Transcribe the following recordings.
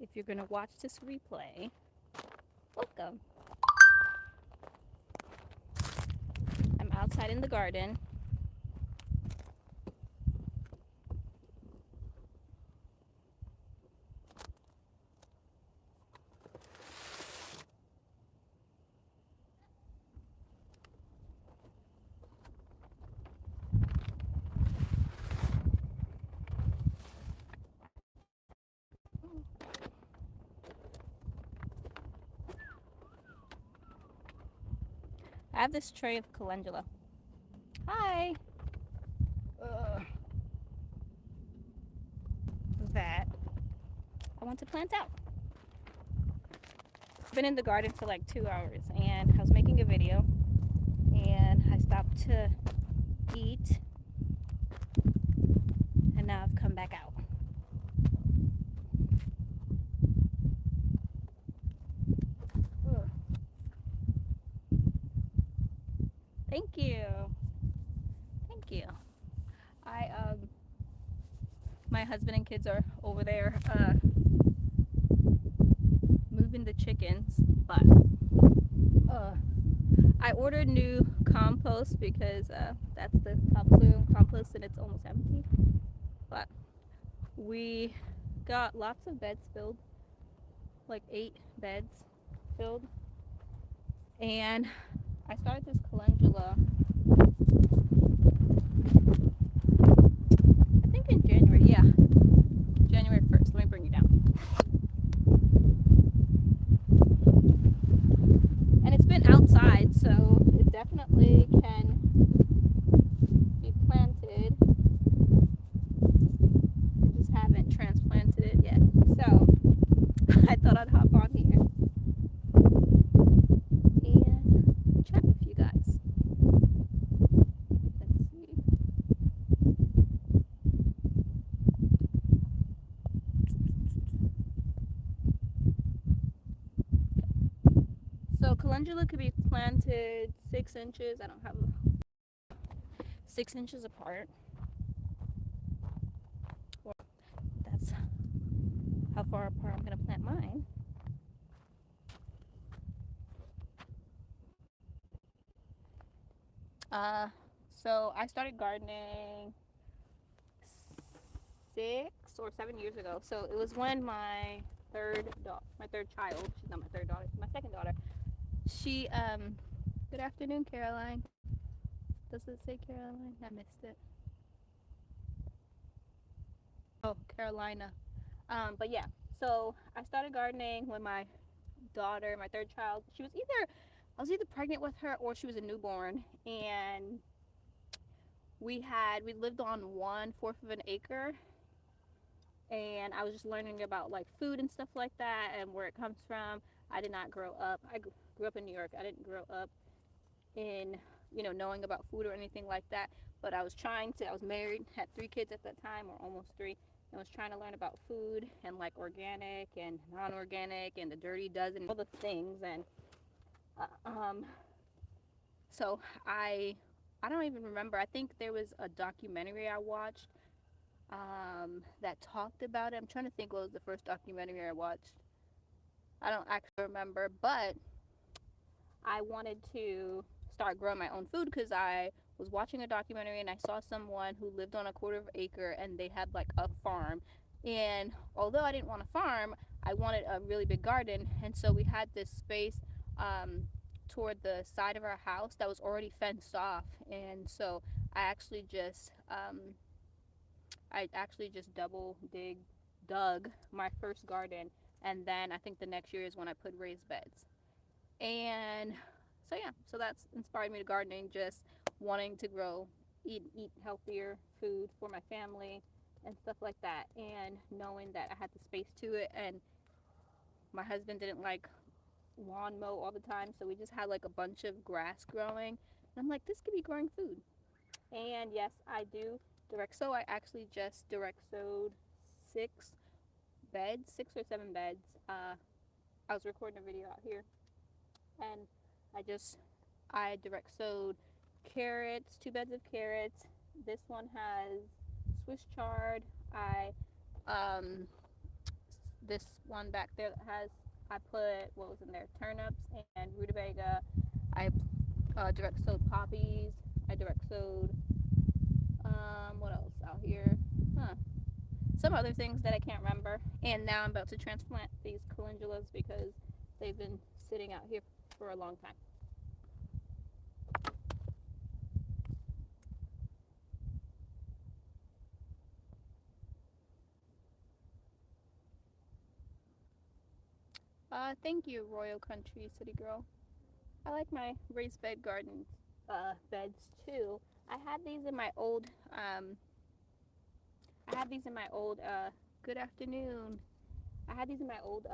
If you're going to watch this replay, welcome. I'm outside in the garden. I have this tray of calendula. Hi. That I want to plant out. It's been in the garden for like 2 hours, and I was making a video and I stopped to eat, and now I've come back out. Thank you. Thank you. My husband and kids are over there moving the chickens, but I ordered new compost because that's the topsoil compost and it's almost empty. But we got lots of beds filled, like 8 beds filled, and I started this calendula I think in January. Yeah, January 1st. Let me bring you down. And it's been outside, so it definitely can be planted. I just haven't transplanted it yet. So I thought I'd hop on here and chat with you guys. Let's see. So calendula could be planted 6 inches. I don't have 6 inches apart. That's how far apart I'm going to plant mine. So I started gardening 6 or 7 years ago. So it was when my third child, she's not my third daughter, my second daughter, she good afternoon, Caroline. Does it say Caroline? I missed it. Oh, Carolina. But yeah, so I started gardening when my daughter, my third child, I was either pregnant with her or she was a newborn, and we lived on 1/4 of an acre, and I was just learning about like food and stuff like that and where it comes from. I did not grow up. I grew up in New York. I didn't grow up in, knowing about food or anything like that. But I was married, had 3 kids at that time, or almost 3, and was trying to learn about food and like organic and non-organic and the dirty dozen and all the things. And so I don't even remember. I think there was a documentary I watched that talked about it. I'm trying to think what was the first documentary I watched. I don't actually remember, but I wanted to start growing my own food because I was watching a documentary and I saw someone who lived on a 1/4 of an acre and they had like a farm. And although I didn't want a farm, I wanted a really big garden. And so we had this space toward the side of our house that was already fenced off. And so I actually just dug my first garden, and then I think the next year is when I put raised beds. And so yeah, so that's inspired me to gardening, just wanting to eat healthier food for my family and stuff like that, and knowing that I had the space to it. And my husband didn't like lawn mow all the time, so we just had like a bunch of grass growing, and I'm like, this could be growing food. And yes, I do direct sow. I actually just direct sowed 6 or 7 beds. I was recording a video out here, and I direct sowed carrots, 2 beds of carrots. This one has Swiss chard. I this one back there that has, I put, what was in there, turnips and rutabaga. I direct sowed poppies. I direct sowed, what else out here? Huh. Some other things that I can't remember. And now I'm about to transplant these calendulas because they've been sitting out here for a long time. Thank you, Royal Country City Girl. I like my raised bed garden beds too. I had these in my old I had these in my old good afternoon. I had these in my old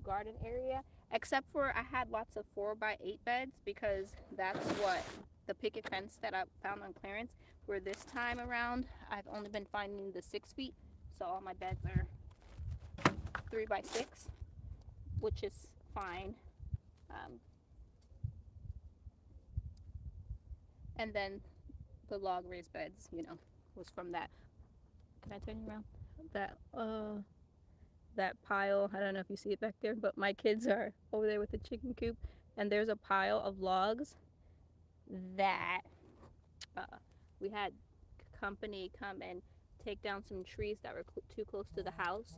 garden area, except for I had lots of 4x8 beds because that's what the picket fence that I found on clearance. Where this time around, I've only been finding the 6 feet, so all my beds are 3x6, which is fine. Um, and then the log raised beds, was from that. Can I turn you around? That that pile. I don't know if you see it back there, but my kids are over there with the chicken coop, and there's a pile of logs that uh, we had company come and take down some trees that were too close to the house,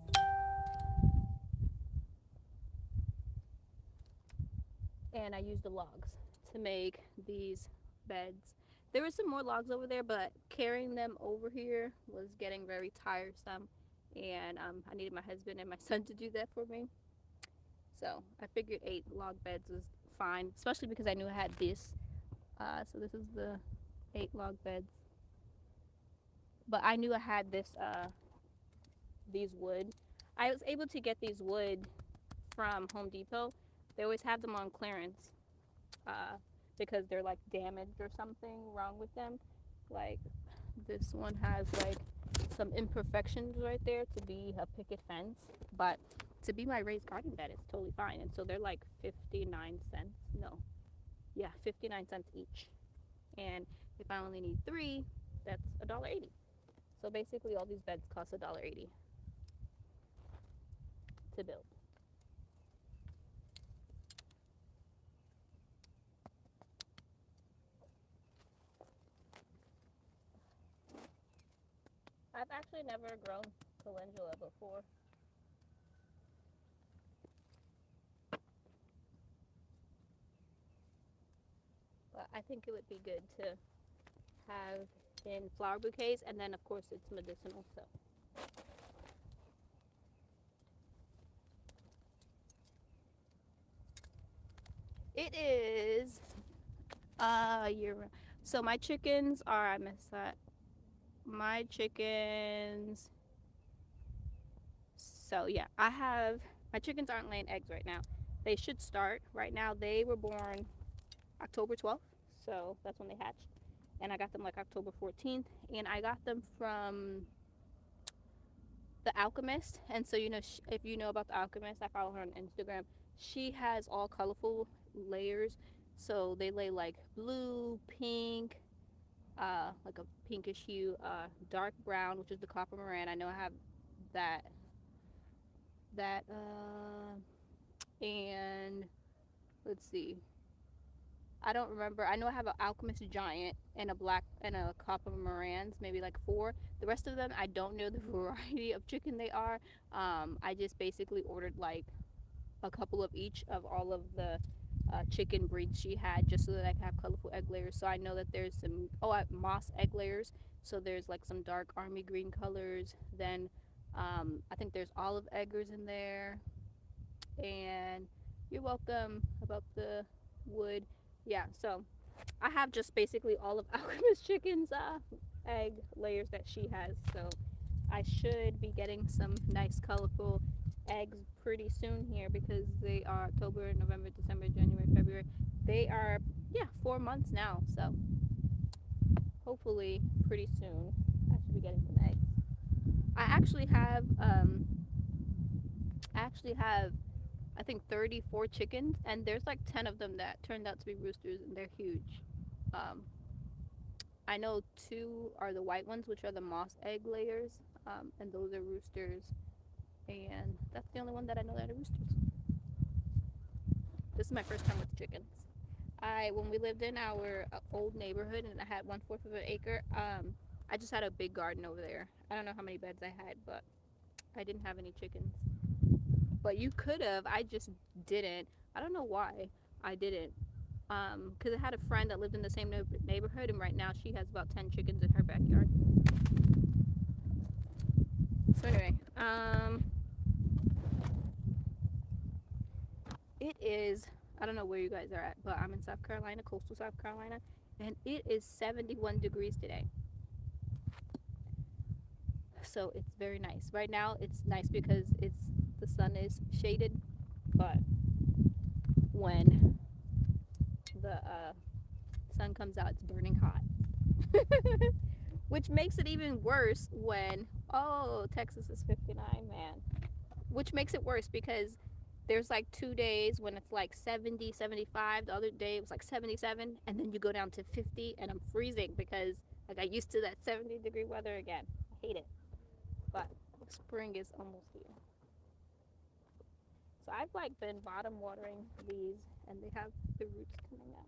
and I used the logs to make these beds. There were some more logs over there, but carrying them over here was getting very tiresome, and I needed my husband and my son to do that for me. So I figured 8 log beds was fine, especially because I knew I had this. So this is the 8 log beds. But I knew I had these wood. I was able to get these wood from Home Depot. They always have them on clearance uh, because they're like damaged or something wrong with them. Like this one has like some imperfections right there to be a picket fence, but to be my raised garden bed, it's totally fine. And so they're like 59 cents. No, yeah, 59 cents each. And if I only need 3, that's $1.80. So basically, all these beds cost $1.80 to build. I've actually never grown calendula before. But I think it would be good to have in flower bouquets, and then of course it's medicinal. So it is year round. So my chickens are, I missed that. My chickens. So yeah, I have my chickens aren't laying eggs right now. They should start right now. They were born October 12th, so that's when they hatched, and I got them like October 14th, and I got them from the Alchemist. And so if you know about the Alchemist, I follow her on Instagram. She has all colorful layers, so they lay like blue, pink, like a pinkish hue, dark brown, which is the copper moran. I know I have that that and let's see, I don't remember. I know I have an Alchemist Giant and a black and a copper Morans, maybe like 4. The rest of them, I don't know the variety of chicken they are. I just basically ordered like a couple of each of all of the chicken breeds she had, just so that I can have colorful egg layers. So I know that there's some moss egg layers. So there's like some dark army green colors. Then I think there's olive eggers in there, and you're welcome about the wood. Yeah, so I have just basically all of Alchemist Chicken's egg layers that she has. So I should be getting some nice colorful eggs pretty soon here, because they are October, November, December, January, February. They are, yeah, 4 months now. So hopefully pretty soon I should be getting some eggs. I actually have I think 34 chickens, and there's like 10 of them that turned out to be roosters, and they're huge. Um, I know 2 are the white ones, which are the moss egg layers, and those are roosters. and that's the only one that I know that are roosters. This is my first time with chickens. When we lived in our old neighborhood and I had 1/4 of an acre, I just had a big garden over there. I don't know how many beds I had, but I didn't have any chickens. But you could have. I just didn't. I don't know why I didn't. Because I had a friend that lived in the same neighborhood, and right now she has about 10 chickens in her backyard. So anyway, it is. I don't know where you guys are at, but I'm in South Carolina, coastal South Carolina, and it is 71 degrees today. So it's very nice. Right now, it's nice because the sun is shaded, but when the sun comes out, it's burning hot. Which makes it even worse when, oh, Texas is 59, man. Which makes it worse because there's like 2 days when it's like 70, 75. The other day it was like 77, and then you go down to 50, and I'm freezing because I got used to that 70-degree weather again. I hate it. But spring is almost here. So I've like been bottom watering these, and they have the roots coming out.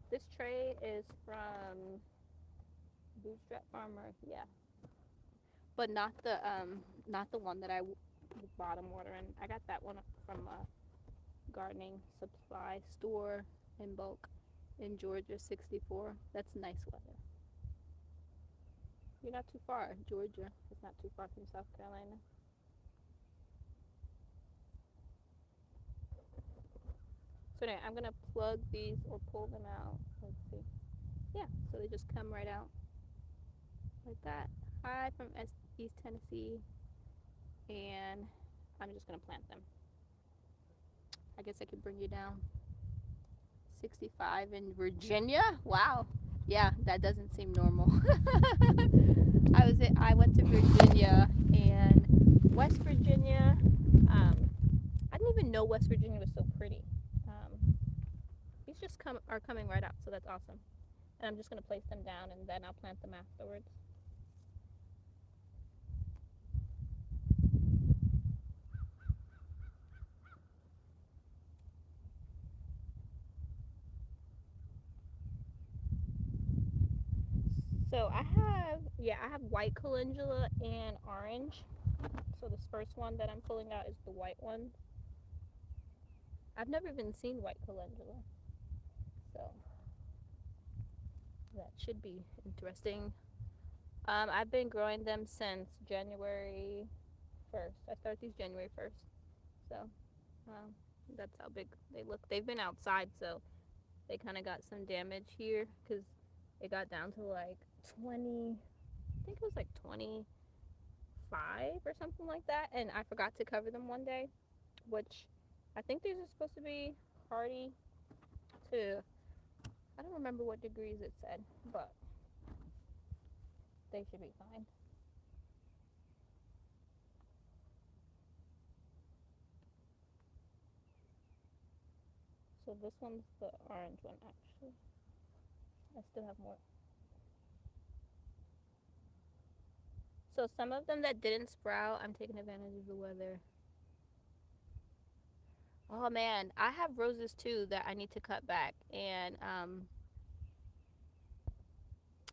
This tray is from Bootstrap Farmer, yeah, but not the one that I bottom watering. I got that one from a gardening supply store in bulk in Georgia 64. That's nice weather. You're not too far. Georgia is not too far from South Carolina. So anyway, I'm gonna plug these or pull them out. Let's see. Yeah, so they just come right out like that. Hi from East Tennessee, and I'm just gonna plant them. I guess I could bring you down. 65 in Virginia. Wow. Yeah, that doesn't seem normal. I went to Virginia and West Virginia. I didn't even know West Virginia was so pretty. These just are coming right out, so that's awesome. And I'm just gonna place them down and then I'll plant them afterwards. So I have white calendula and orange. So this first one that I'm pulling out is the white one. I've never even seen white calendula, so that should be interesting. I've been growing them since January 1st. I started these January 1st, so um, that's how big they look. They've been outside, so they kind of got some damage here because it got down to like 20. I think it was like 25 or something like that, and I forgot to cover them one day, which I think these are supposed to be hardy to, I don't remember what degrees it said, but they should be fine. So this one's the orange one actually. I still have more. So some of them that didn't sprout, I'm taking advantage of the weather. Oh man, I have roses too that I need to cut back, and I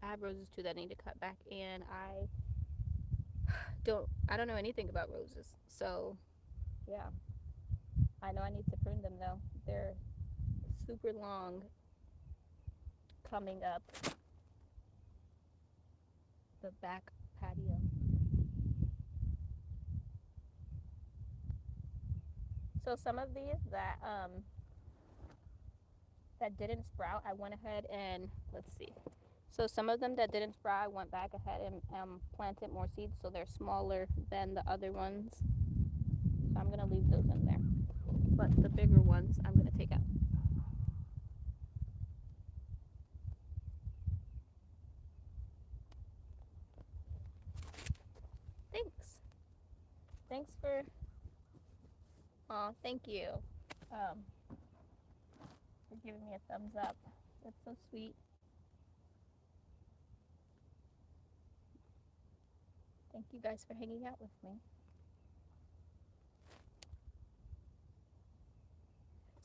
have roses too that I need to cut back, and I don't know anything about roses. So yeah, I know I need to prune them though. They're super long coming up the back patio. So some of these that didn't sprout, I went ahead and let's see. So some of them that didn't sprout, I went back ahead and planted more seeds, so they're smaller than the other ones. So I'm gonna leave those in there, but the bigger ones I'm gonna take out. Thanks. Thanks for. Oh, thank you. Um, for giving me a thumbs up. That's so sweet. Thank you guys for hanging out with me.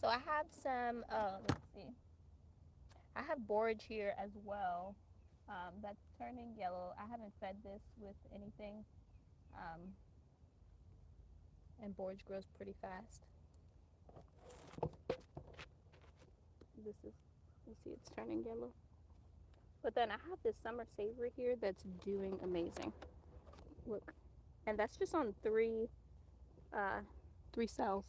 So I have some, let's see, I have borage here as well. That's turning yellow. I haven't fed this with anything, um, and borage grows pretty fast. This is, you see, it's turning yellow. But then I have this summer savory here that's doing amazing. Look, and that's just on uh, three cells,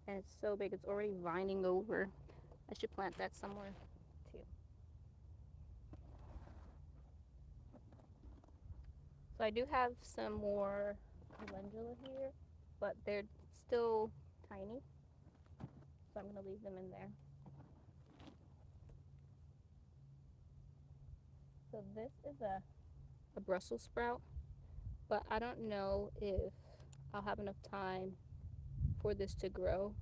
and it's so big. It's already vining over. I should plant that somewhere too. So I do have some more calendula here, but they're still tiny, so I'm gonna leave them in there. So this is a Brussels sprout, but I don't know if I'll have enough time for this to grow.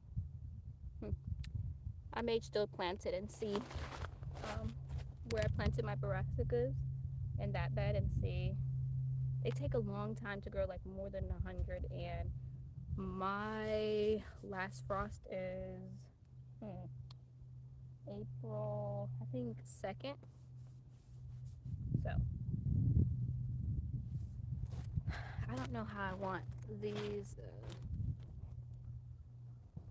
I may still plant it and see where I planted my brassicas in that bed and see. They take a long time to grow, like more than 100, and my last frost is April, I think 2nd. So I don't know how I want these.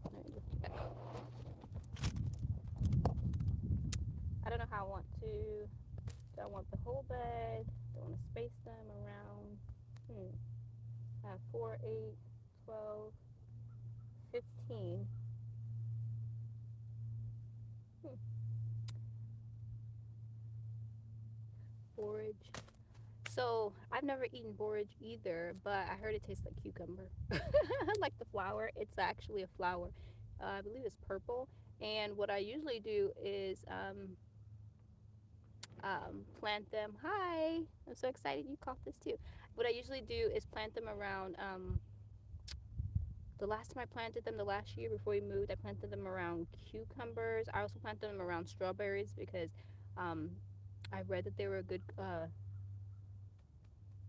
Let me lift it back. I don't know how I want to. Do I want the whole bed? Do I want to space them around? I have 4, 8, 12, 15. Borage. So I've never eaten borage either, but I heard it tastes like cucumber, like the flower. It's actually a flower. I believe it's purple. And what I usually do is plant them. Hi, I'm so excited you caught this too. What I usually do is plant them around. The last time I planted them, the last year before we moved, I planted them around cucumbers. I also planted them around strawberries because um, I read that they were a good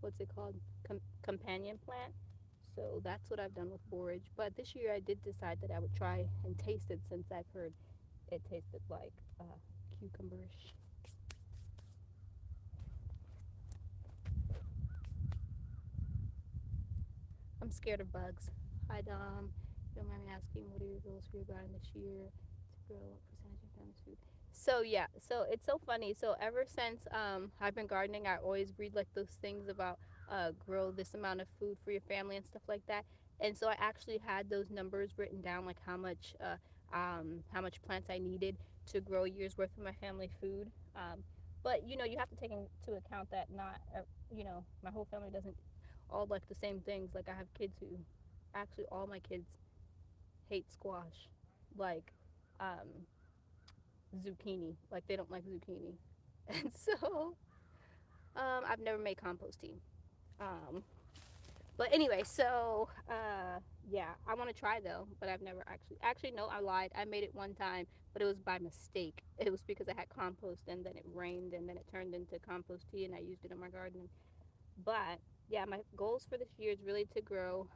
what's it called, companion plant. So that's what I've done with borage. But this year I did decide that I would try and taste it since I've heard it tasted like cucumberish. I'm scared of bugs. Hi Dom. Don't mind me asking, what are your goals for your garden this year? To grow what percentage of family's food? So yeah, so it's so funny. So ever since I've been gardening, I always read like those things about grow this amount of food for your family and stuff like that. And so I actually had those numbers written down, like how much plants I needed to grow a year's worth of my family food. But you know, you have to take into account that not you know, my whole family doesn't all like the same things. Like I have kids who, actually all my kids hate squash, like um, zucchini. Like they don't like zucchini, and so I've never made compost tea. Um, but anyway, so yeah, I want to try though, but I've never actually no, I lied. I made it one time, but it was by mistake. It was because I had compost and then it rained and then it turned into compost tea and I used it in my garden. But yeah, my goals for this year is really to grow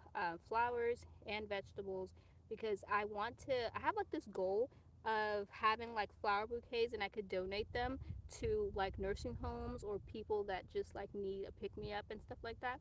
flowers and vegetables because I want to. I have like this goal of having like flower bouquets and I could donate them to like nursing homes or people that just like need a pick me up and stuff like that.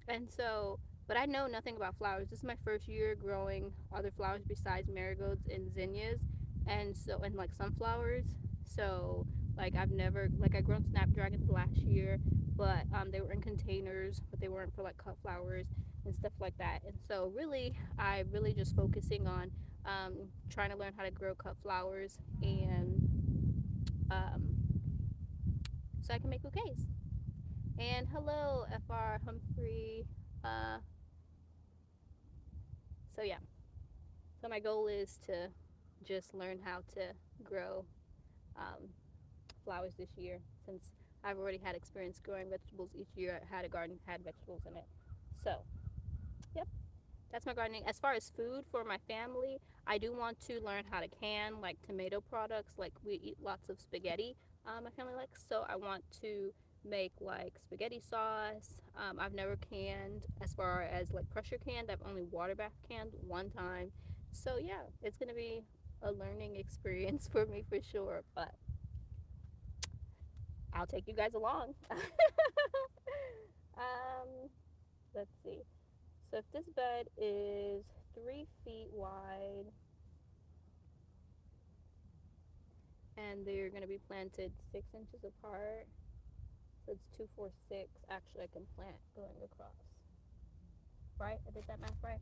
And so, but I know nothing about flowers. This is my first year growing other flowers besides marigolds and zinnias, and so and like sunflowers. So like I've never like I grown snapdragons last year, but they were in containers, but they weren't for like cut flowers and stuff like that. And so really, I really just focusing on trying to learn how to grow cut flowers and um, so I can make bouquets. And hello, FR Humphrey. Uh, so yeah, so my goal is to just learn how to grow um, flowers this year since I've already had experience growing vegetables each year. I had a garden, had vegetables in it. So, yep, that's my gardening. As far as food for my family, I do want to learn how to can like tomato products. Like we eat lots of spaghetti, my family likes. So I want to make like spaghetti sauce. I've never canned as far as like pressure canned. I've only water bath canned one time. So yeah, it's gonna be a learning experience for me for sure, but I'll take you guys along. Let's see. So if this bed is 3 feet wide and they're gonna be planted 6 inches apart, so it's 2, 4, 6. Actually, I can plant going across. Right? I did that math right.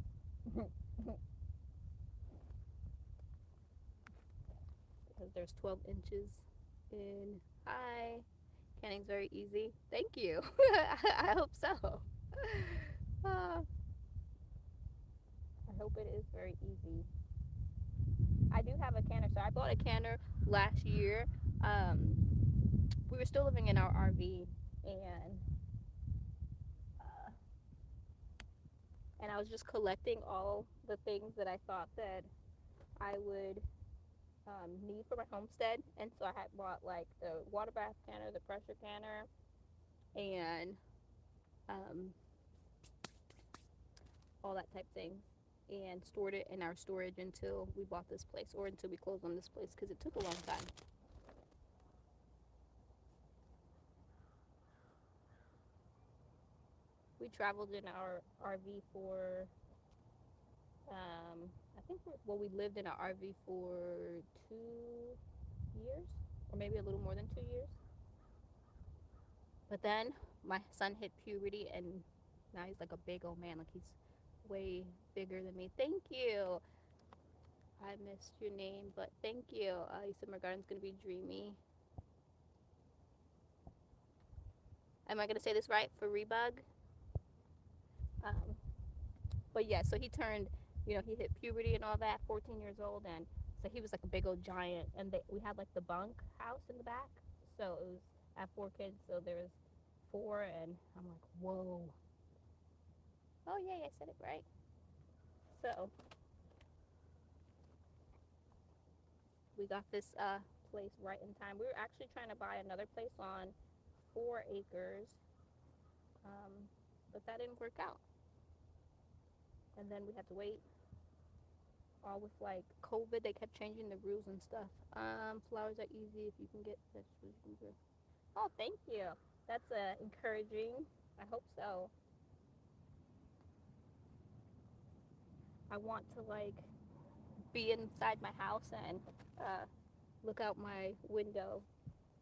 Because there's 12 inches in high. Canning's very easy. Thank you. I hope so. Uh, I hope it is very easy. I do have a canner. So I bought a canner last year. Um, we were still living in our RV, and uh, I was just collecting all the things that I thought that I would need for my homestead. And so I had bought like the water bath canner, the pressure canner, and um, all that type thing, and stored it in our storage until we bought this place or until we closed on this place because it took a long time. We traveled in our RV for, I think, well, we lived in our RV for 2 years, or maybe a little more than 2 years. But then my son hit puberty, and now he's like a big old man. Like he's way bigger than me. Thank you. I missed your name, but thank you. You said my garden's gonna be dreamy. Am I gonna say this right? For rebug? Um, but yeah, so he turned, he hit puberty and all that, 14 years old, and so he was like a big old giant. And we had like the bunk house in the back, so it was, I have 4 kids, so there was four, and I'm like, whoa. Oh yeah, I said it right. So we got this place right in time. We were actually trying to buy another place on 4 acres, um, but that didn't work out. And then we had to wait. All with like COVID, they kept changing the rules and stuff. Flowers are easy if you can get vegetables. You can grow. Oh, thank you. That's encouraging. I hope so. I want to like be inside my house and uh, look out my window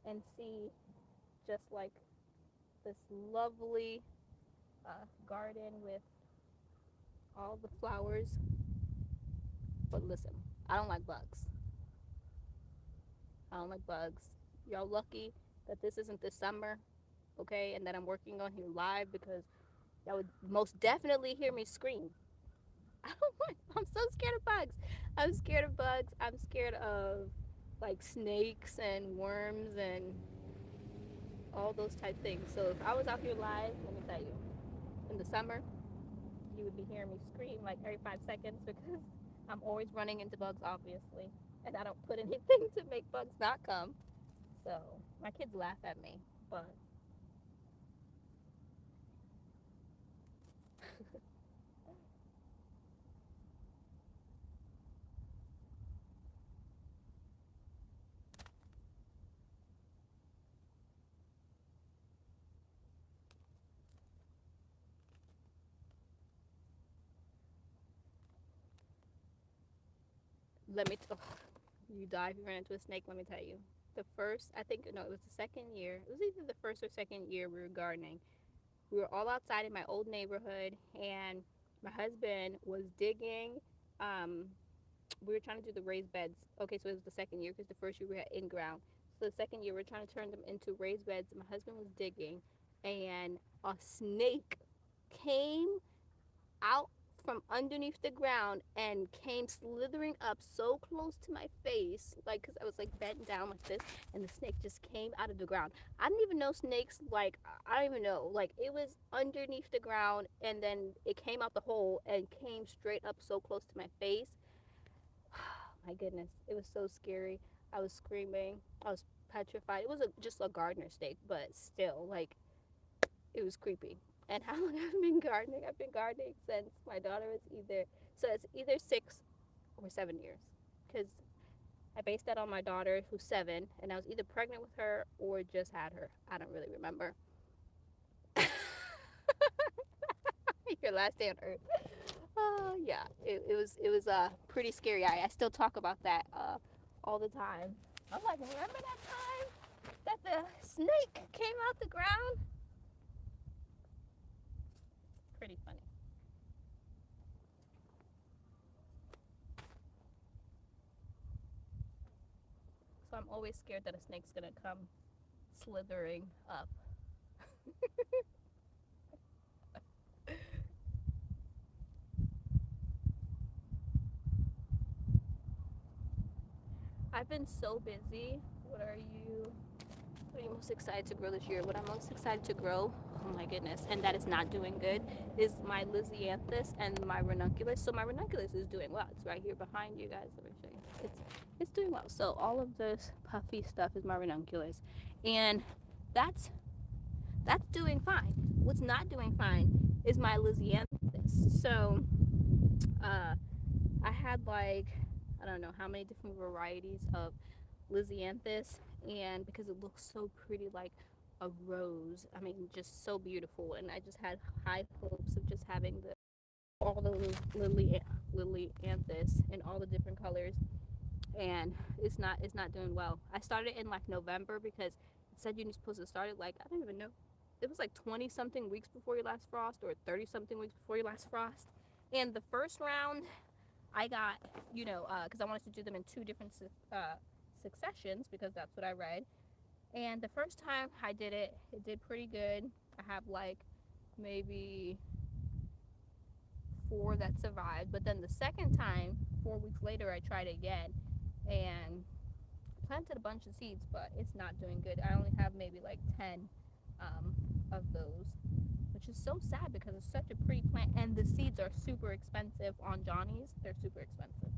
and see just like this lovely garden with all the flowers. But listen, I don't like bugs. I don't like bugs. Y'all lucky that this isn't this summer, okay? And that I'm working on here live because y'all would most definitely hear me scream. I don't want, I'm so scared of bugs. I'm scared of bugs. I'm scared of like snakes and worms and all those type things. So if I was out here live, let me tell you, in the summer, you would be hearing me scream like every 5 seconds because I'm always running into bugs, obviously. And I don't put anything to make bugs not come. So my kids laugh at me, but let me, you die if you run into a snake, let me tell you. The first, I think, no, it was the second year. It was either the first or second year we were gardening. We were all outside in my old neighborhood, and my husband was digging. Um, we were trying to do the raised beds. Okay, so it was the second year because the first year we had in ground. So the second year we are trying to turn them into raised beds. My husband was digging, and a snake came out from underneath the ground and came slithering up so close to my face, like, because I was like bent down like this, and the snake just came out of the ground. I didn't even know snakes, like, I don't even know, like, it was underneath the ground, and then it came out the hole and came straight up so close to my face. My goodness, it was so scary. I was screaming. I was petrified. It was just a gardener snake, but still, like, it was creepy. And how long I've been gardening? I've been gardening since my daughter was either, so it's either 6 or 7 years, because I based that on my daughter who's 7, and I was either pregnant with her or just had her. I don't really remember. Your last day on earth. Yeah, it was pretty scary. I still talk about that all the time. I'm like, remember that time that the snake came out the ground? Pretty funny. So I'm always scared that a snake's gonna come slithering up. I've been so busy. What are you What are you most excited to grow this year? What I'm most excited to grow, oh my goodness, and that is not doing good, is my Lysianthus and my ranunculus. So my ranunculus is doing well. It's right here behind you guys. Let me show you. It's doing well. So all of this puffy stuff is my ranunculus, and that's that's doing fine. What's not doing fine is my Lysianthus. So uh, I had like, I don't know how many different varieties of Lysianthus, and because it looks so pretty, like a rose, I mean, just so beautiful, and I just had high hopes of just having the all the Lilianthus in all the different colors, and it's not doing well. I started in like November because it said you're supposed to start it like, I don't even know, it was like 20 something weeks before your last frost, or 30 something weeks before your last frost. And the first round I got, because I wanted to do them in two different successions, because that's what I read. And the first time I did it, it did pretty good. I have like maybe 4 that survived. But then the second time, 4 weeks later, I tried again and planted a bunch of seeds, but it's not doing good. I only have maybe like 10 of those, which is so sad because it's such a pretty plant, and the seeds are super expensive on Johnny's. They're super expensive.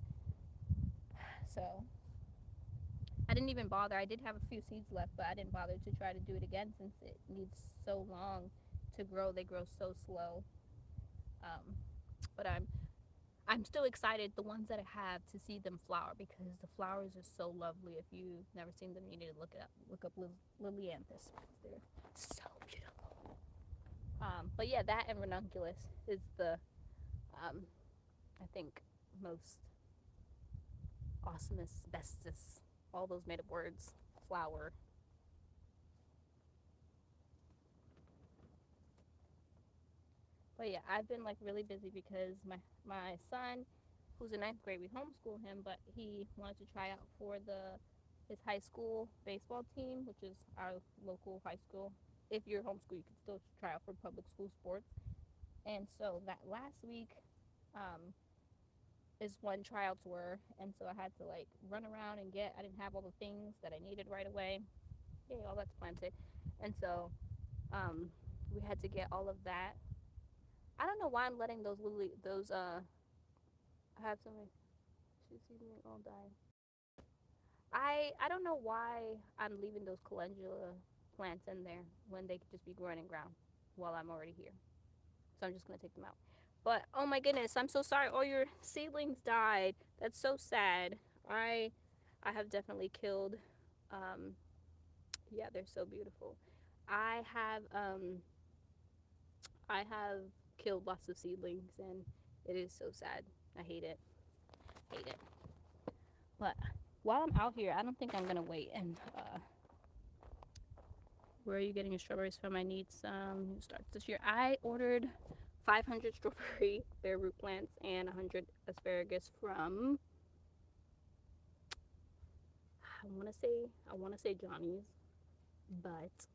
So I didn't even bother. I did have a few seeds left, but I didn't bother to try to do it again since it needs so long to grow. They grow so slow. But I'm still excited, the ones that I have, to see them flower, because the flowers are so lovely. If you've never seen them, you need to look it up. Look up Lilianthus. They're so beautiful. But yeah, that and ranunculus is the I think most awesomest, bestest, all those made up words, flower. But yeah, I've been like really busy because my son, who's in ninth grade, we homeschool him, but he wanted to try out for the his high school baseball team, which is our local high school. If you're homeschool, you can still try out for public school sports. And so that last week is when tryouts were, and so I had to like run around and get. I didn't have all the things that I needed right away. Yay, all that's planted, and so um, we had to get all of that. I don't know why I'm letting those I have so many. She's seeing me all die. I don't know why I'm leaving those calendula plants in there when they could just be growing in ground while I'm already here. So I'm just gonna take them out. But oh my goodness, I'm so sorry. All your seedlings died. That's so sad. I I have definitely killed. Um, yeah, they're so beautiful. I have um, I have killed lots of seedlings, and it is so sad. I hate it. Hate it. But while I'm out here, I don't think I'm gonna wait. And where are you getting your strawberries from? I need some new starts this year. I ordered 500 strawberry bare root plants and 100 asparagus from, I want to say Johnny's, but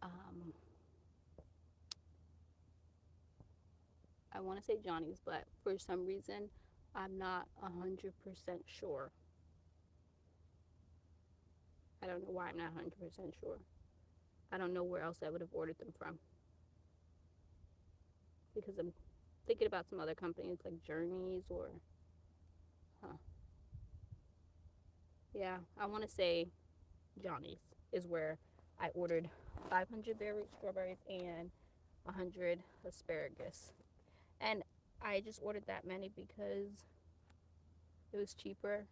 um, for some reason I'm not 100% sure. I don't know why I'm not 100% sure. I don't know where else I would have ordered them from, because I'm thinking about some other companies like Journeys or, huh. Yeah, I want to say Johnny's is where I ordered 500 bare root strawberries and 100 asparagus. And I just ordered that many because It was cheaper,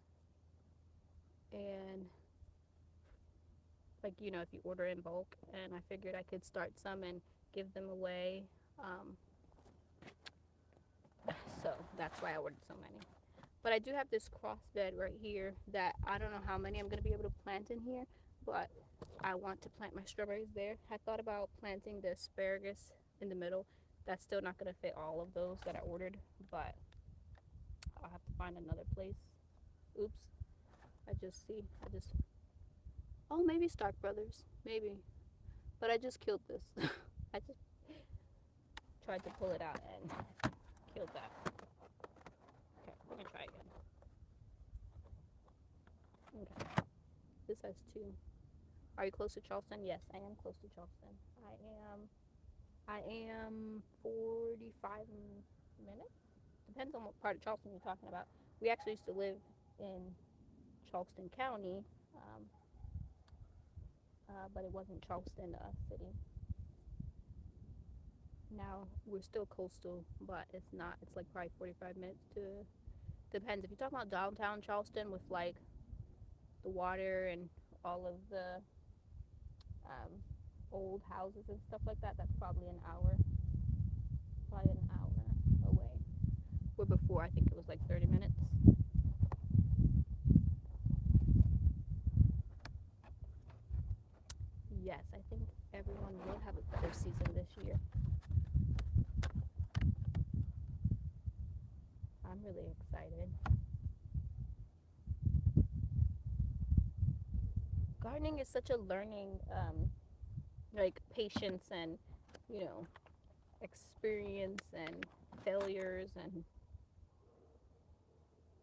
and like, you know, if you order in bulk, and I figured I could start some and give them away. Um, so that's why I ordered so many. But I do have this cross bed right here that I don't know how many I'm going to be able to plant in here, but I want to plant my strawberries there. I thought about planting the asparagus in the middle. That's still not going to fit all of those that I ordered, but I'll have to find another place. Oops. I just, oh, maybe Stark Brothers. Maybe. But I just killed this. I just tried to pull it out and killed that. Okay, we're going to try again. Okay. This has two. Are you close to Charleston? Yes, I am close to Charleston. I am 45 minutes. Depends on what part of Charleston you're talking about. We actually used to live in Charleston County, um, but it wasn't Charleston city. Now we're still coastal, but it's not. It's like probably 45 minutes to. Depends. If you're talking about downtown Charleston with like the water and all of the um, old houses and stuff like that, that's probably an hour. Probably an hour away. Where before I think it was like 30 minutes. Yes, I think everyone will have a better season this year. I'm really excited. Gardening is such a learning, like patience and, you know, experience and failures and,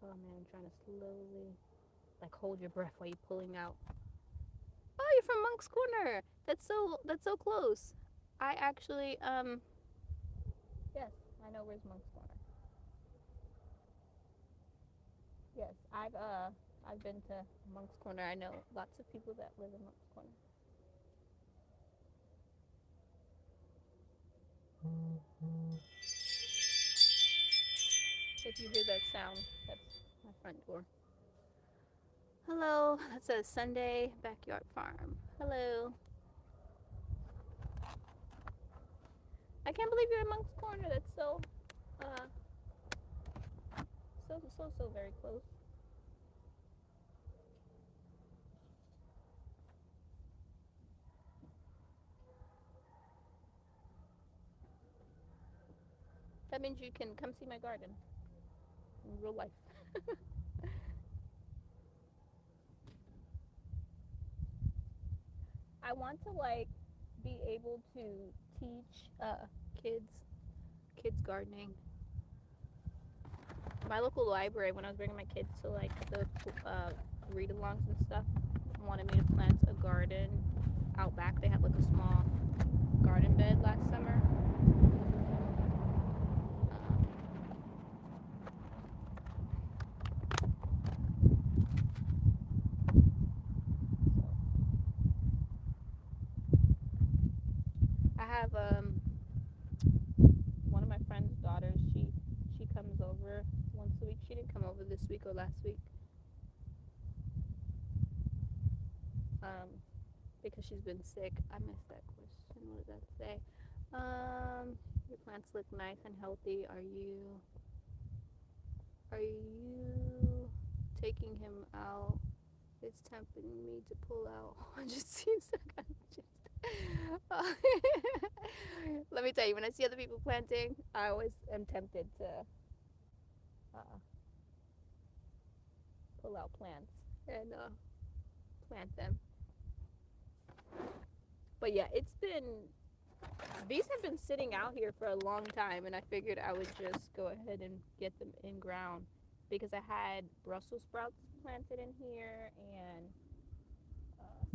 oh man, I'm trying to slowly, like, hold your breath while you're pulling out. Oh, you're from Monk's Corner. That's so close. I actually, yes, I know where's Monk's Corner. Yes, I've been to Monk's Corner. I know lots of people that live in Monk's Corner. If you hear that sound, that's my front door. Hello, that's a Sunday backyard farm. Hello. I can't believe you're in Monk's Corner. That's uh, so very close. That means you can come see my garden in real life. I want to like be able to teach kids gardening. My local library, when I was bringing my kids to like the read-alongs and stuff, wanted me to plant a garden out back. They had like a small garden bed last summer. I have one of my friend's daughters. She comes over once a week. She didn't come over this week or last week. Because she's been sick. I missed that question. What did that say? Your plants look nice and healthy. Are you taking him out? It's tempting me to pull out. It just seems so kind of just. Let me tell you, when I see other people planting, I always am tempted to uh, pull out plants and plant them. But yeah, these have been sitting out here for a long time, and I figured I would just go ahead and get them in ground because I had Brussels sprouts planted in here and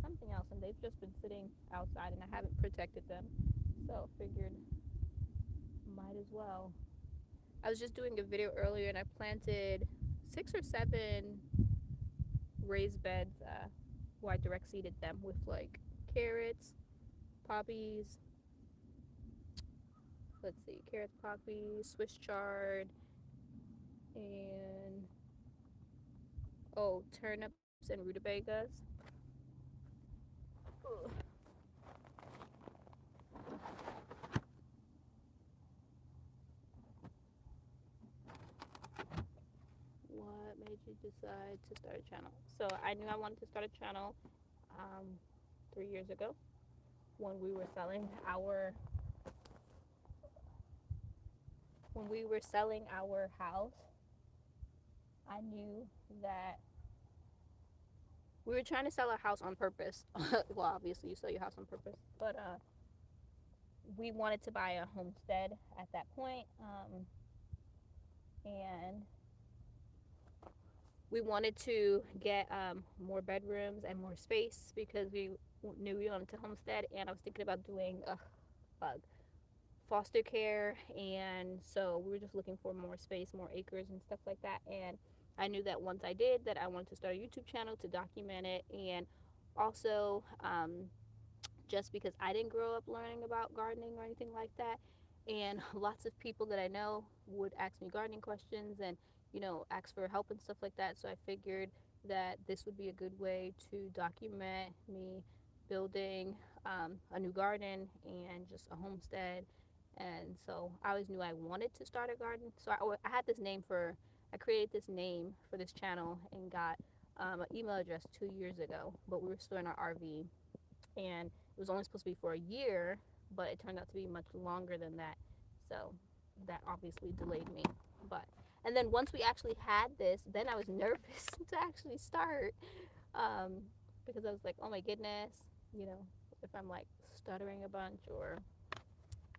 something else, and they've just been sitting outside, and I haven't protected them, so figured might as well. I was just doing a video earlier, and I planted 6 or 7 raised beds where I direct seeded them with like carrots, poppies, let's see, carrots, poppies, Swiss chard, and Oh, turnips and rutabagas. Ugh. What made you decide to start a channel? So I knew I wanted to start a channel 3 years ago when we were selling our house. I knew that we were trying to sell our house on purpose. Well, obviously you sell your house on purpose, but we wanted to buy a homestead at that point, and we wanted to get more bedrooms and more space because we knew we wanted to homestead. And I was thinking about doing foster care, and so we were just looking for more space, more acres and stuff like that. And I knew that once I did that, I wanted to start a YouTube channel to document it. And also just because I didn't grow up learning about gardening or anything like that. And lots of people that I know would ask me gardening questions and, ask for help and stuff like that. So I figured that this would be a good way to document me building a new garden and just a homestead. And so I always knew I wanted to start a garden. So I created this name for this channel and got an email address 2 years ago, but we were still in our RV, and it was only supposed to be for a year, but it turned out to be much longer than that. So that obviously delayed me. But and then once we actually had this, then I was nervous to actually start, um, because I was like, oh my goodness, you know, if I'm like stuttering a bunch or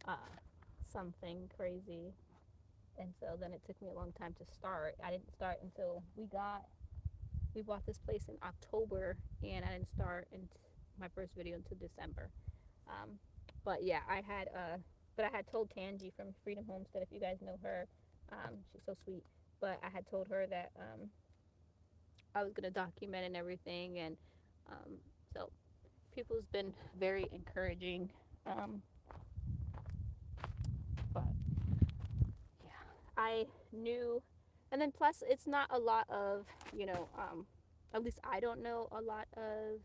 uh, something crazy. And so then it took me a long time to start. I didn't start until we bought this place in October, and I didn't start in my first video until December. Um, but yeah, I had told Tangi from Freedom Homestead, if you guys know her, she's so sweet. But I had told her that I was gonna document and everything, and um, so people's been very encouraging. Um, but yeah, I knew, and then plus it's not a lot of, at least I don't know a lot of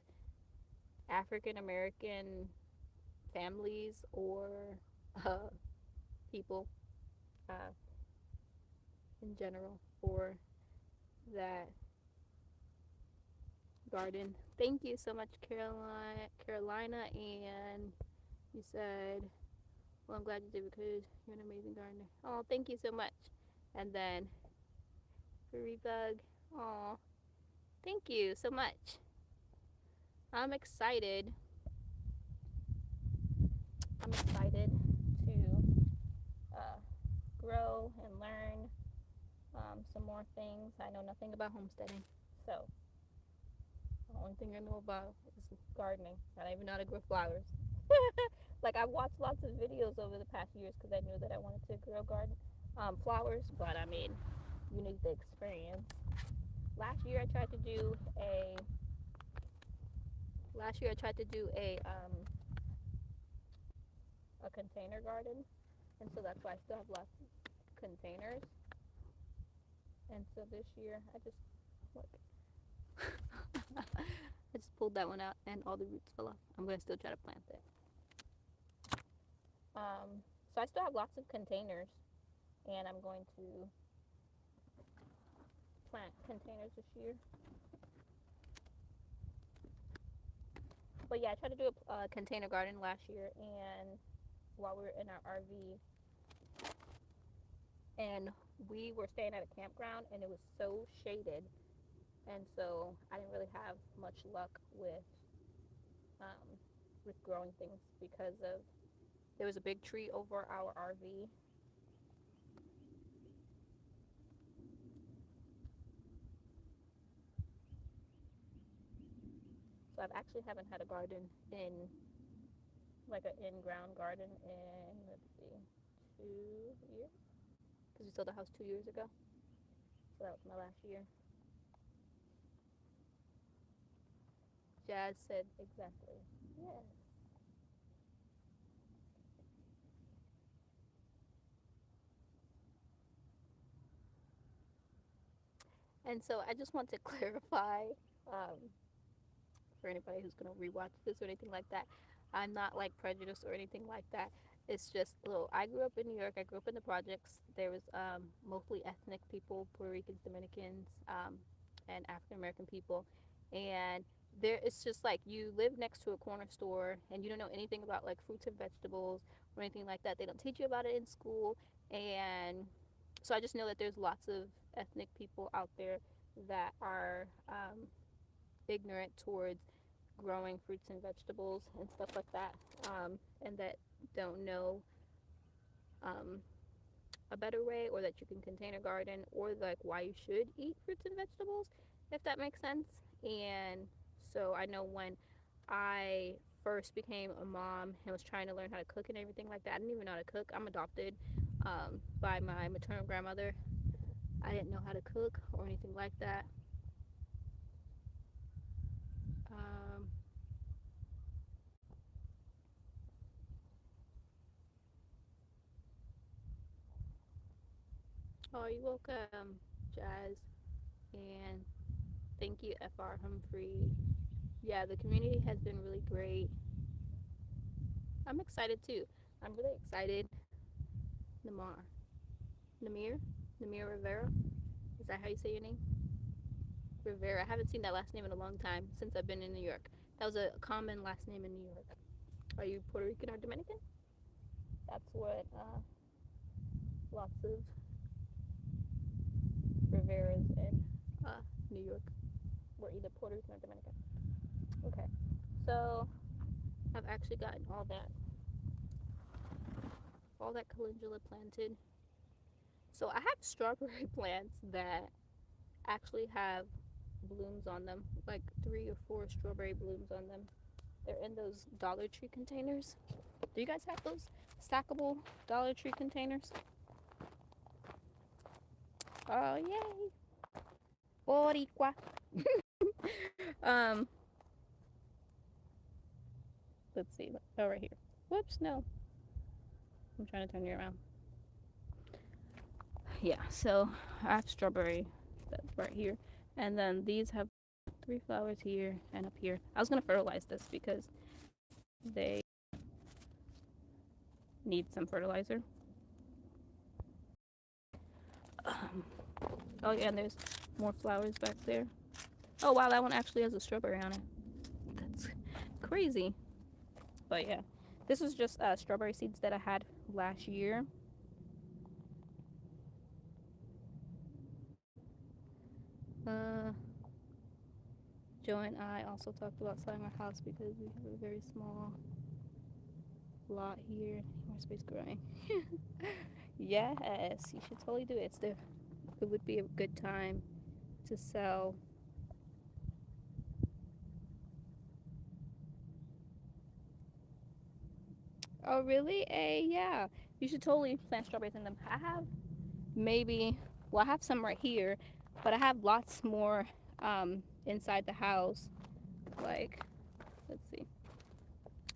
African American families or uh, people uh, in general for that garden. Thank you so much, Carolina, and you said, "Well, I'm glad you did because you're an amazing gardener." Oh, thank you so much. And then Furry Bug. Oh, thank you so much. I'm excited. I'm excited to uh, grow and learn some more things. I know nothing about homesteading, so the only thing I know about is gardening. I don't even know how to grow flowers. Like, I've watched lots of videos over the past years because I knew that I wanted to grow flowers, but I mean, you need the experience. Last year I tried to do a a container garden, and so that's why I still have lots of containers. And so this year I just look. I just pulled that one out and all the roots fell off. I'm gonna still try to plant it. So I still have lots of containers, and I'm going to plant containers this year. But yeah, I tried to do a container garden last year, and while we were in our RV, and we were staying at a campground, and it was so shaded, and so I didn't really have much luck um, with growing things because of there was a big tree over our RV. So I actually haven't had a garden in like an in-ground garden in, let's see, 2 years, because we sold the house 2 years ago. So that was my last year. Jazz said exactly. Yes. And so I just want to clarify, um, for anybody who's going to rewatch this or anything like that, I'm not like prejudiced or anything like that. It's just, well, I grew up in New York. I grew up in the projects. There was mostly ethnic people, Puerto Ricans, Dominicans, and African American people. And there, it's just like you live next to a corner store and you don't know anything about like fruits and vegetables or anything like that. They don't teach you about it in school. And so I just know that there's lots of ethnic people out there that are ignorant towards growing fruits and vegetables and stuff like that, and that don't know um, a better way, or that you can contain a garden, or like why you should eat fruits and vegetables, if that makes sense. And so I know when I first became a mom and was trying to learn how to cook and everything like that, I didn't even know how to cook. I'm adopted by my maternal grandmother. I didn't know how to cook or anything like that. Um, oh, you're welcome, Jazz. And thank you, FR Humphrey. Yeah, the community has been really great. I'm excited too. I'm really excited. Namar. Namir? Namir Rivera? Is that how you say your name? Rivera. I haven't seen that last name in a long time since I've been in New York. That was a common last name in New York. Are you Puerto Rican or Dominican? That's what lots of Riveras in New York were either Puerto Rican or Dominican. Okay. So I've actually gotten all that calendula planted. So I have strawberry plants that actually have blooms on them, like 3 or 4 strawberry blooms on them. They're in those Dollar Tree containers. Do you guys have those stackable Dollar Tree containers? Oh, yay! Boricua. um, let's see. Oh, right here. Whoops, no. I'm trying to turn you around. Yeah, so I have strawberry that's right here. And then these have 3 flowers here and up here. I was gonna fertilize this because they need some fertilizer. Um, oh yeah, and there's more flowers back there. Oh wow, that one actually has a strawberry on it. That's crazy. But yeah, this was just strawberry seeds that I had last year. Uh, Joe and I also talked about selling our house because we have a very small lot here. More space growing. Yes, you should totally do it. It would be a good time to sell. Oh really? Yeah. You should totally plant strawberries in them. I have maybe, well, I have some right here, but I have lots more inside the house. Like, let's see.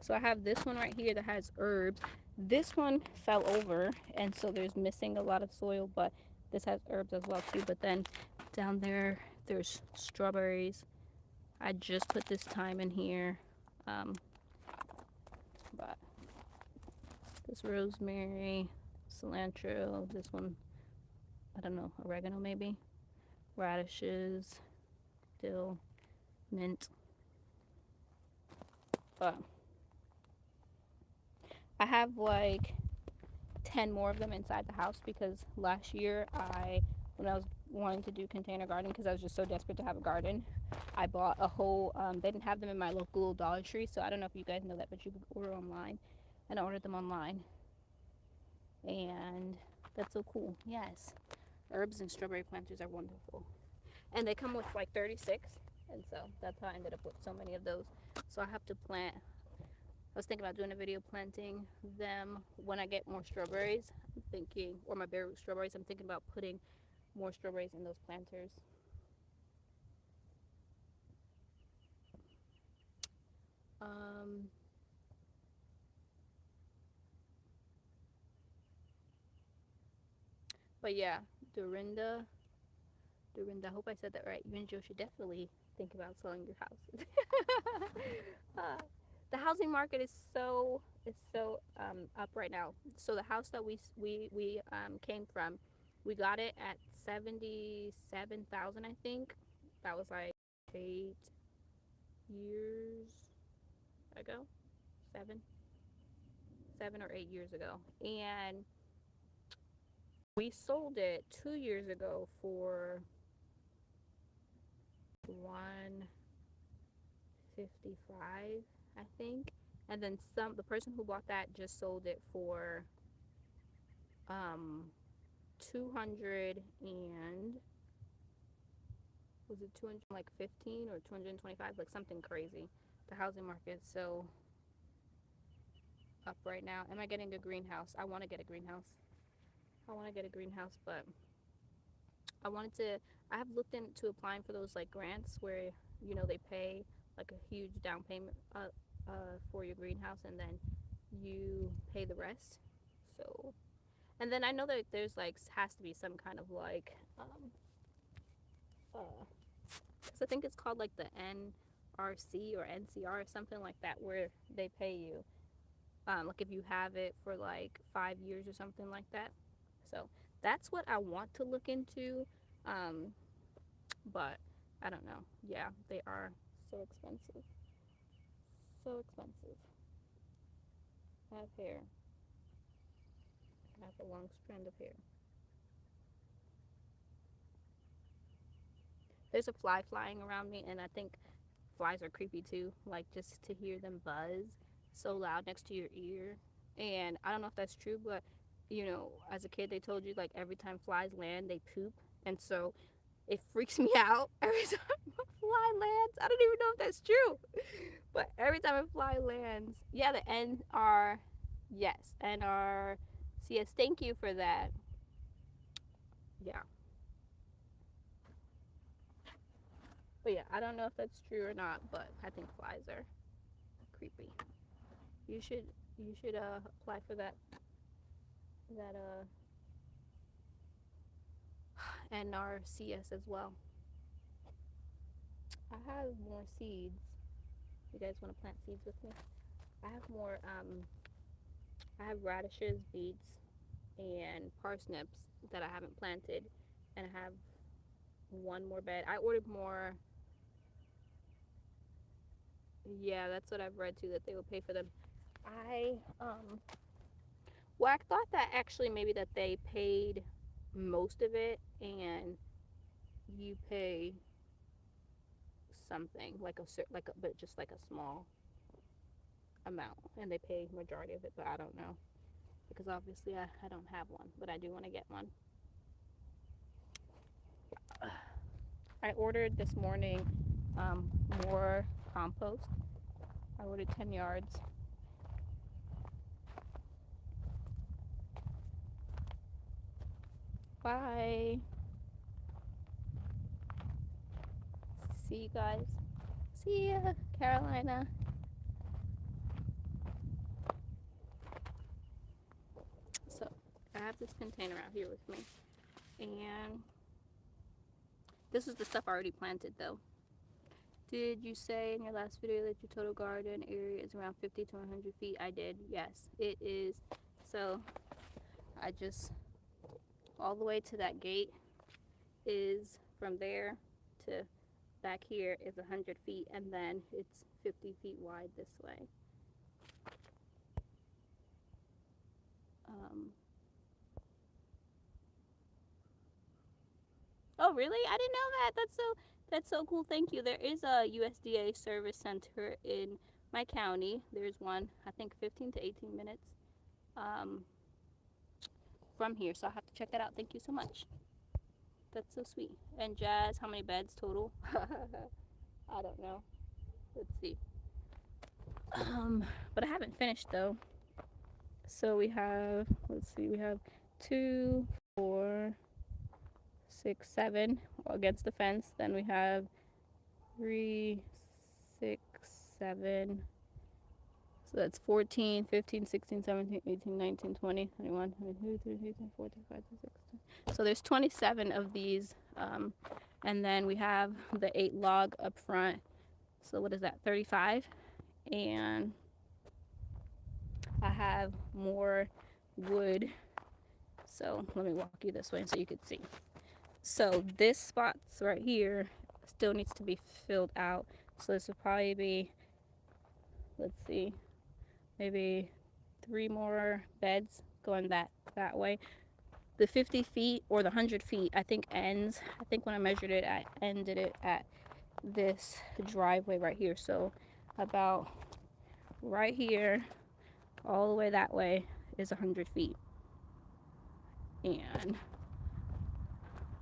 So I have this one right here that has herbs. This one fell over, and so there's missing a lot of soil, but this has herbs as well too. But then down there, there's strawberries. I just put this thyme in here. Um, but this rosemary, cilantro, this one, I don't know, oregano maybe, radishes, dill, mint. But I have like 10 more of them inside the house because last year when I was wanting to do container gardening, because I was just so desperate to have a garden, I bought a whole, they didn't have them in my local Dollar Tree, so I don't know if you guys know that, but you can order online. And I ordered them online. And that's so cool. Yes. Herbs and strawberry planters are wonderful. And they come with like 36. And so that's how I ended up with so many of those. So I have to plant. I was thinking about doing a video planting them when I get more strawberries. I'm thinking, or my bare root strawberries, I'm thinking about putting more strawberries in those planters. Um, but yeah, Dorinda, Dorinda, I hope I said that right. You and Joe should definitely think about selling your house. uh, the housing market is so up right now. So the house that we came from, we got it at 77,000, I think. That was like 8 years ago, seven, 7 or 8 years ago, and we sold it 2 years ago for 155, I think. And then the person who bought that just sold it for 200 and was it 200 like 15 or 225, like something crazy. The housing market is so up right now. Am I getting a greenhouse? I want to get a greenhouse. But I wanted to. I have looked into applying for those like grants where they pay like a huge down payment for your greenhouse, and then you pay the rest. So, and then I know that there's like has to be some kind of like because I think it's called like the NRC or NCR or something like that, where they pay you like if you have it for like 5 years or something like that. So that's what I want to look into. But I don't know. Yeah, they are so expensive. So expensive. I have hair. I have a long strand of hair. There's a fly flying around me, and I think flies are creepy too. Like just to hear them buzz so loud next to your ear. And I don't know if that's true, but as a kid, they told you like every time flies land, they poop. And so it freaks me out every time a fly lands. I don't even know if that's true. But every time a fly lands, yeah, the NR, yes, NRCS, thank you for that. Yeah. But yeah, I don't know if that's true or not, but I think flies are creepy. You should apply for that NRCS as well. I have more seeds. You guys want to plant seeds with me? I have more I have radishes, beets, and parsnips that I haven't planted, and I have one more bed. I ordered more. Yeah, that's what I've read too, that they will pay for them. I well, I thought that actually maybe that they paid most of it, and you pay something like but just like a small amount, and they pay majority of it, but I don't know, because obviously I don't have one, but I do want to get one. I ordered this morning more compost. I ordered 10 yards. Bye. See you guys. See ya, Carolina. So I have this container out here with me, and this is the stuff I already planted though. Did you say in your last video that your total garden area is around 50 to 100 feet? I did, yes, it is. So I just, all the way to that gate is from there to back here is 100 feet, and then it's 50 feet wide this way. Oh, really? I didn't know that. That's so cool. Thank you. There is a USDA service center in my county. There's one, I think 15 to 18 minutes from here. So I'll have to check that out. Thank you so much. That's so sweet. And Jazz, how many beds total? I don't know. Let's see. But I haven't finished though. So we have, let's see, we have 2, 4, 6, 7 against the fence. Then we have 3, 6, 7. So that's 14, 15, 16, 17, 18, 19, 20, 21, 22, 23, 24, 25, 26. So there's 27 of these And then we have the 8 log up front. So what is that, 35? And I have more wood. So let me walk you this way so you can see. So this spot's right here still needs to be filled out. So this will probably be, let's see, maybe 3 more beds going that way. The 50 feet or the 100 feet I think ends, I think when I measured it, I ended it at this driveway right here. So about right here all the way that way is 100 feet. And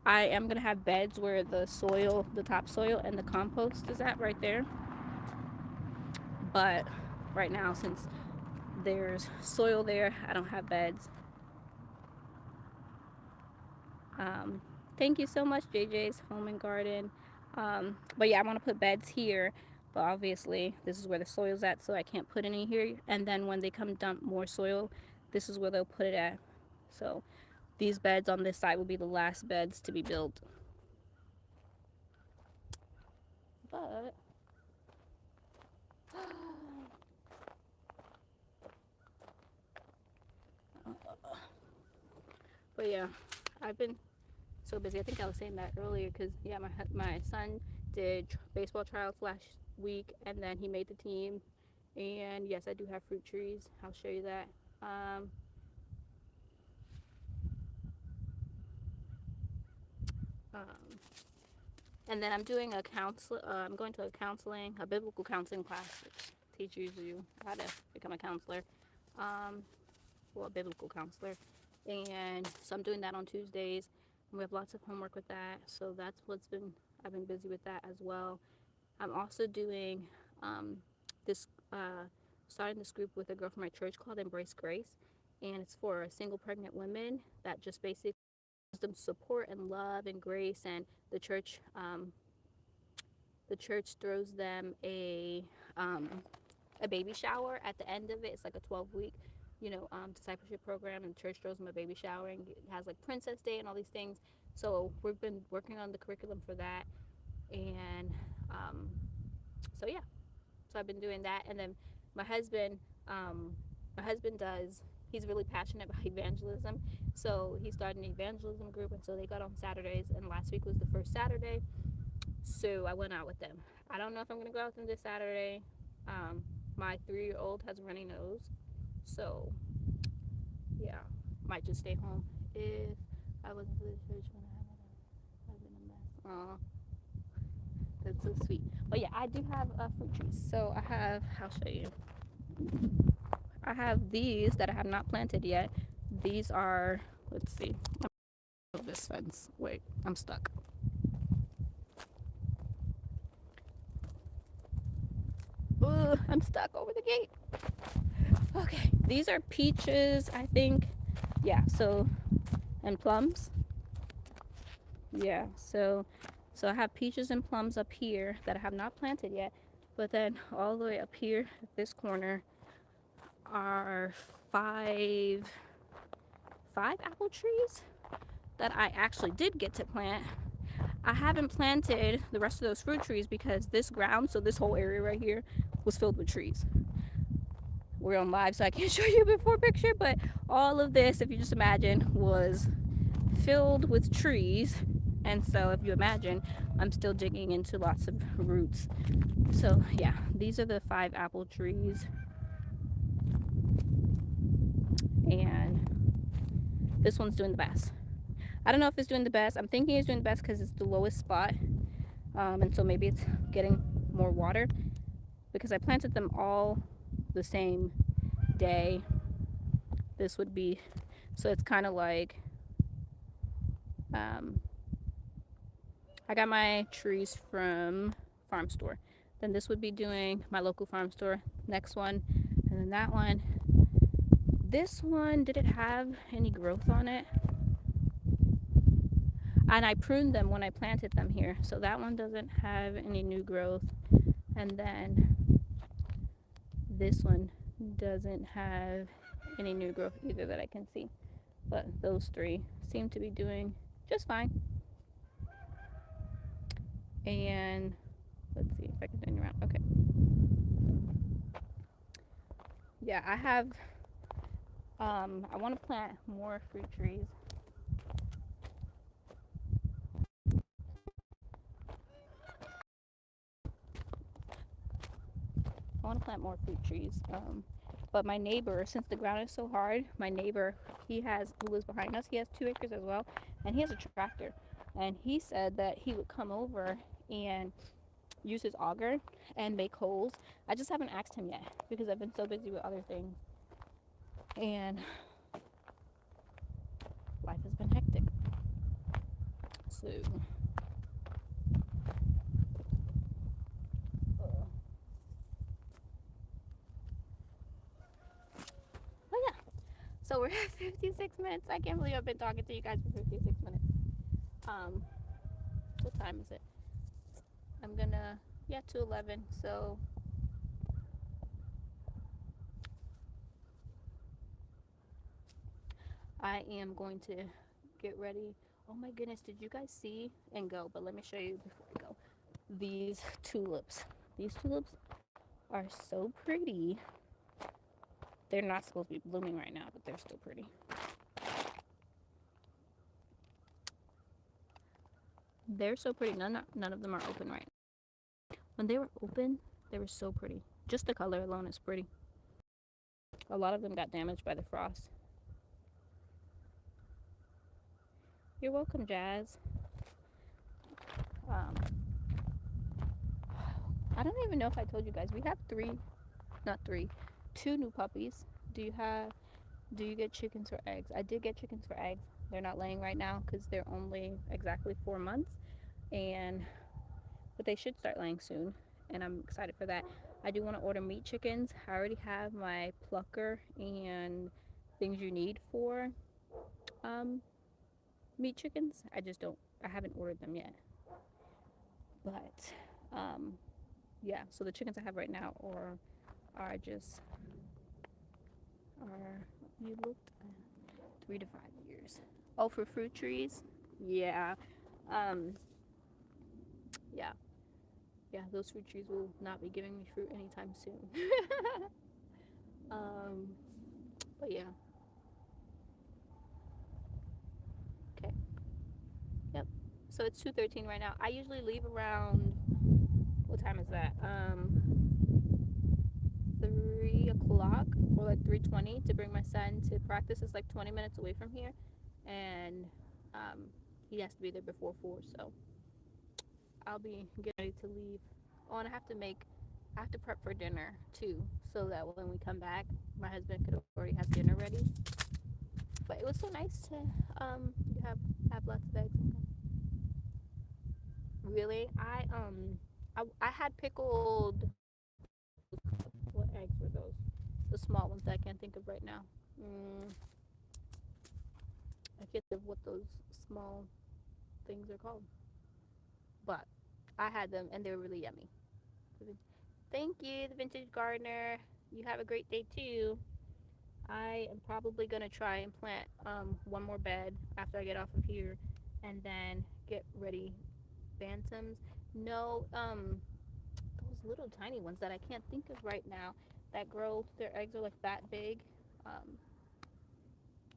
I am gonna have beds where the soil, the topsoil and the compost is at right there. But right now, since there's soil there, I don't have beds. Thank you so much, JJ's Home and Garden. But yeah, I want to put beds here, but obviously this is where the soil's at, so I can't put any here. And then when they come dump more soil, this is where they'll put it at. So these beds on this side will be the last beds to be built. But yeah, I've been so busy. I think I was saying that earlier because yeah, my son did baseball trials last week, and then he made the team. And yes, I do have fruit trees. I'll show you that. And then I'm doing a I'm going to a biblical counseling class, which teaches you how to become a counselor, well, a biblical counselor. And so I'm doing that on Tuesdays. And we have lots of homework with that. So that's I've been busy with that as well. I'm also doing this, starting this group with a girl from my church called Embrace Grace. And it's for single pregnant women that just basically gives them support and love and grace. And the church throws them a baby shower at the end of it. It's like a 12-week, discipleship program, and the church throws them a baby shower, and it has like Princess Day and all these things. So we've been working on the curriculum for that, and so yeah, so I've been doing that. And then my husband, he's really passionate about evangelism, so he started an evangelism group, and so they got on Saturdays, and last week was the first Saturday, so I went out with them. I don't know if I'm gonna go out with them this Saturday. My 3-year-old has a runny nose, so yeah, might just stay home. If I wasn't to the church when I've been a mess. Aw, that's so sweet. But yeah, I do have fruit trees. So I'll show you. I have these that I have not planted yet. These are, let's see, this fence. Wait, I'm stuck. Ugh, I'm stuck over the gate. Okay, these are peaches, I think. Yeah, so, and plums. Yeah, so I have peaches and plums up here that I have not planted yet. But then all the way up here at this corner are five apple trees that I actually did get to plant. I haven't planted the rest of those fruit trees because this ground, so this whole area right here, was filled with trees. We're on live, so I can't show you a before picture, but all of this, if you just imagine, was filled with trees. And so if you imagine, I'm still digging into lots of roots. So yeah, these are the 5 apple trees. And this one's doing the best. I don't know if it's doing the best. I'm thinking it's doing the best because it's the lowest spot. And so maybe it's getting more water, because I planted them all the same day. This would be, so it's kind of like, I got my trees from farm store. Then this would be doing my local farm store. Next one, and then that one. This one, did it have any growth on it? And I pruned them when I planted them here, so that one doesn't have any new growth. And then this one doesn't have any new growth either that I can see. But those 3 seem to be doing just fine. And let's see if I can turn around. Okay. Yeah, I want to plant more fruit trees. I want to plant more fruit trees. But my neighbor, since the ground is so hard, my neighbor, who lives behind us, he has 2 acres as well, and he has a tractor. And he said that he would come over and use his auger and make holes. I just haven't asked him yet because I've been so busy with other things, and life has been hectic. So, uh, but yeah. So we're at 56 minutes. I can't believe I've been talking to you guys for 56 minutes. Um, what time is it? I'm gonna, yeah, 2:11. So I am going to get ready. Oh my goodness, did you guys see and go? But let me show you before I go. These tulips. These tulips are so pretty. They're not supposed to be blooming right now, but they're still pretty. They're so pretty. None of them are open right now. When they were open, they were so pretty. Just the color alone is pretty. A lot of them got damaged by the frost. You're welcome, Jazz. Um, I don't even know if I told you guys. We have not three, two new puppies. Do you have? Do you get chickens or eggs? I did get chickens for eggs. They're not laying right now because they're only exactly 4 months, and but they should start laying soon, and I'm excited for that. I do want to order meat chickens. I already have my plucker and things you need for um, meat chickens. I just don't. I haven't ordered them yet, but um, yeah. So the chickens I have right now are just are you looked 3 to 5 years. Oh, for fruit trees, yeah, um, yeah, yeah. Those fruit trees will not be giving me fruit anytime soon. um, but yeah, okay, yep. So it's 2:13 right now. I usually leave around what time is that? 3 o'clock or like 3:20 to bring my son to practice. It's like 20 minutes away from here, and um, he has to be there before 4. So I'll be getting ready to leave. Oh, and I have to prep for dinner too, so that when we come back, my husband could already have dinner ready. But it was so nice to have lots of eggs. Really, I had pickled. What eggs were those? The small ones that I can't think of right now. I can't think of what those small things are called. But I had them and they were really yummy. Thank you, the Vintage Gardener. You have a great day too. I am probably gonna try and plant one more bed after I get off of here, and then get ready. Bantams? No, those little tiny ones that I can't think of right now that grow. Their eggs are like that big. Um,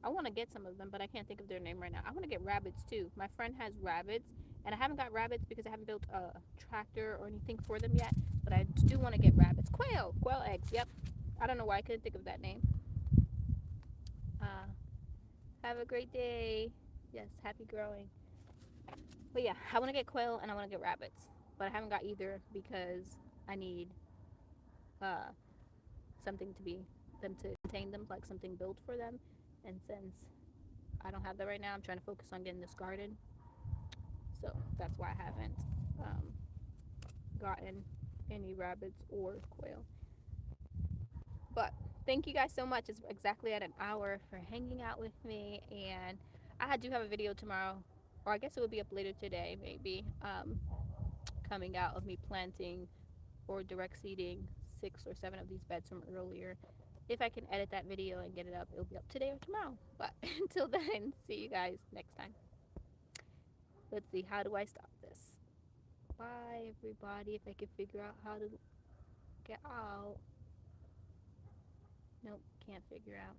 I want to get some of them, but I can't think of their name right now. I want to get rabbits too. My friend has rabbits, and I haven't got rabbits because I haven't built a tractor or anything for them yet. But I do want to get rabbits. Quail eggs. Yep. I don't know why I couldn't think of that name. Uh, have a great day. Yes, happy growing. But yeah, I want to get quail and I want to get rabbits, but I haven't got either because I need uh, something to be them to contain them, like something built for them. And since I don't have that right now, I'm trying to focus on getting this garden. So that's why I haven't um, gotten any rabbits or quail. But thank you guys so much. It's exactly at an hour for hanging out with me. And I do have a video tomorrow, or I guess it will be up later today, maybe, coming out of me planting or direct seeding 6 or 7 of these beds from earlier. If I can edit that video and get it up, it'll be up today or tomorrow. But until then, see you guys next time. Let's see, how do I stop this? Bye, everybody. If I can figure out how to get out. Nope, can't figure out.